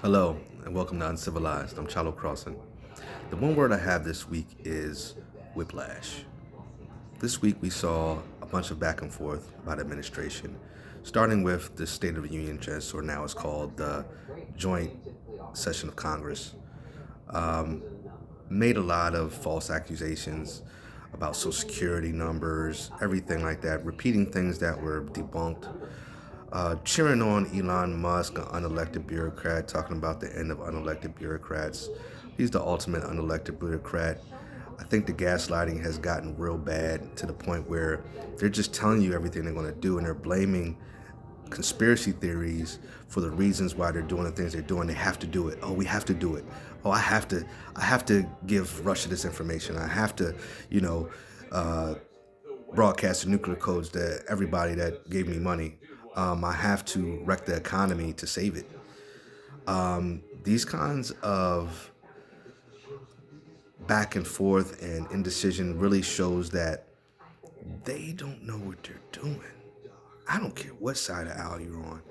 Hello, and welcome to Uncivilized. I'm Chalo Crossan. The one word I have this week is whiplash. This week we saw a bunch of back and forth by the administration, starting with the State of the Union address, or now it's called the Joint Session of Congress. Made a lot of false accusations about Social Security numbers, everything like that, repeating things that were debunked, cheering on Elon Musk, an unelected bureaucrat, talking about the end of unelected bureaucrats. He's the ultimate unelected bureaucrat. I think the gaslighting has gotten real bad to the point where they're just telling you everything they're going to do, and they're blaming conspiracy theories for the reasons why they're doing the things they're doing. They have to do it. Oh, we have to do it. Oh, I have to give Russia this information. I have to, you know, uh, broadcast the nuclear codes to everybody that gave me money. I have to wreck the economy to save it. These kinds of back and forth and indecision really shows that they don't know what they're doing. I don't care what side of the aisle you're on.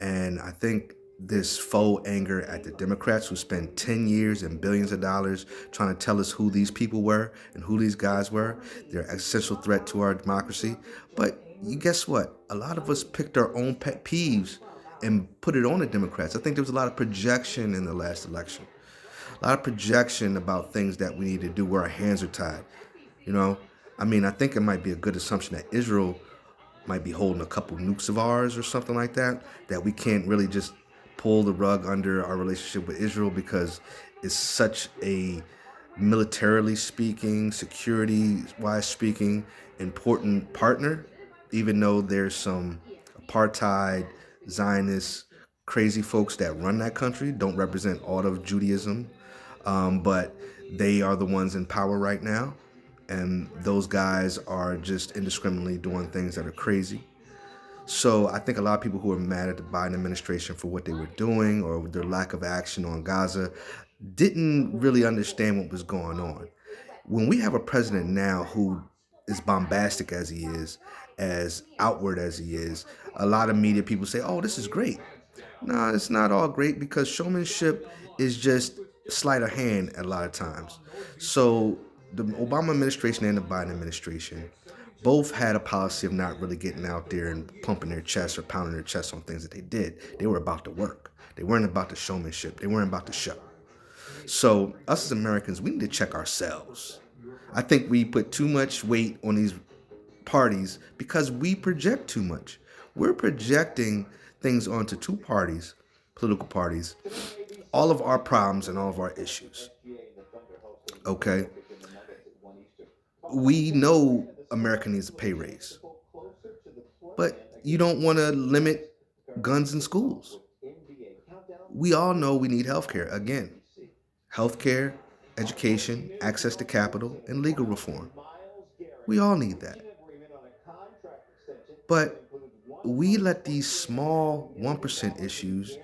And I think this faux anger at the Democrats who spent 10 years and billions of dollars trying to tell us who these people were and who these guys were, they're an essential threat to our democracy. But you guess what? A lot of us picked our own pet peeves and put it on the Democrats. I think there was a lot of projection in the last election, a lot of projection about things that we need to do where our hands are tied. You know, I mean, I think it might be a good assumption that Israel might be holding a couple nukes of ours or something like that, that we can't really just pull the rug under our relationship with Israel because it's such a militarily speaking, security wise speaking, important partner, even though there's some apartheid, Zionist, crazy folks that run that country, don't represent all of Judaism, but they are the ones in power right now. And those guys are just indiscriminately doing things that are crazy. So I think a lot of people who are mad at the Biden administration for what they were doing or their lack of action on Gaza didn't really understand what was going on. When we have a president now who is bombastic as he is, as outward as he is, a lot of media people say, "Oh, this is great." No, it's not all great because showmanship is just sleight of hand a lot of times. So the Obama administration and the Biden administration both had a policy of not really getting out there and pumping their chest or pounding their chest on things that they did. They were about the work. They weren't about the showmanship. They weren't about the show. So us as Americans, we need to check ourselves. I think we put too much weight on these parties because we project too much. We're projecting things onto two parties, political parties, all of our problems and all of our issues. Okay? We know America needs a pay raise, but you don't want to limit guns in schools. We all know we need healthcare. Again, healthcare, education, access to capital, and legal reform. We all need that. But we let these small 1% issues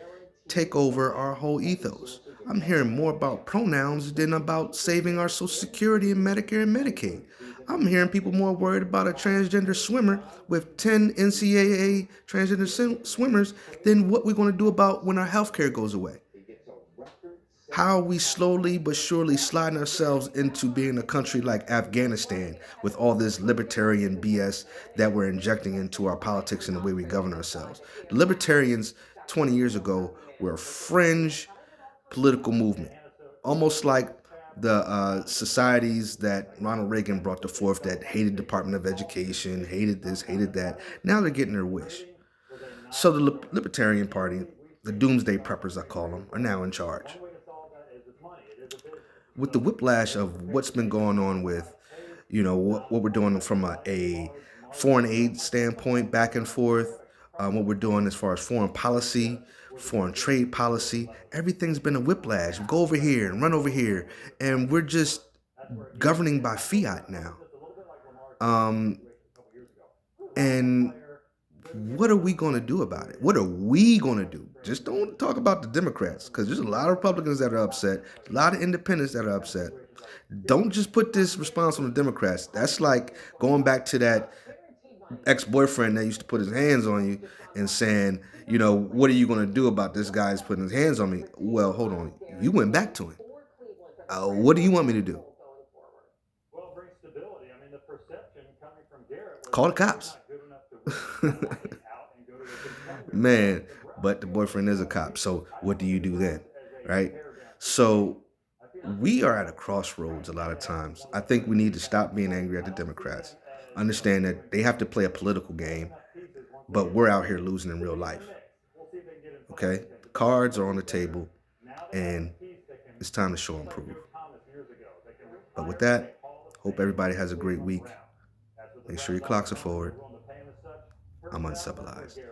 take over our whole ethos. I'm hearing more about pronouns than about saving our Social Security and Medicare and Medicaid. I'm hearing people more worried about a transgender swimmer with 10 NCAA transgender swimmers than what we're going to do about when our health care goes away. How are we slowly but surely sliding ourselves into being a country like Afghanistan with all this libertarian BS that we're injecting into our politics and the way we govern ourselves? The libertarians 20 years ago were a fringe political movement, almost like the societies that Ronald Reagan brought to forth that hated Department of Education, hated this, hated that. Now they're getting their wish. So the Libertarian Party, the doomsday preppers, I call them, are now in charge with the whiplash of what's been going on with, what we're doing from a foreign aid standpoint, back and forth, what we're doing as far as foreign policy, foreign trade policy, everything's been a whiplash. Go over here and run over here, and we're just governing by fiat now. Um, and what are we going to do about it? What are we going to do? Just don't talk about the Democrats because there's a lot of Republicans that are upset, a lot of independents that are upset. Don't just put this response on the Democrats. That's like going back to that ex-boyfriend that used to put his hands on you and saying, What are you going to do about this guy's putting his hands on me? Well, hold on. You went back to him. What do you want me to do? Well, bring stability. I mean, the perception coming from Garrett was Call the that you're cops. not good enough to win. So why don't you out and go to a contender Man, like the but Browns? the So boyfriend is a I cop. think So I what don't do look you at the do then? Browns as a Right? tear down team. So I feel like we are at a Garrett crossroads a lot of has times. one of I the think we better need to defenses. stop being So angry at I the don't see Democrats. them as, Understand doing that they have to great. play a But political they have game, enough pieces once they but get we're in out there here losing in to real be in the life. mix. We'll see if they can get in play Okay? this game. The But they look cards a are on little the better. table, Now they have a and piece that can, it's time to show just and like prove. Joe Thomas years ago, that can But with retire as a that, Hall of hope Famer everybody in the has a great Cleveland week. Browns. That's what the Make sure your Browns offer clocks are now, and they're forward. willing to pay him as such. I'm Perfect outlet for uncivilized. Garrett.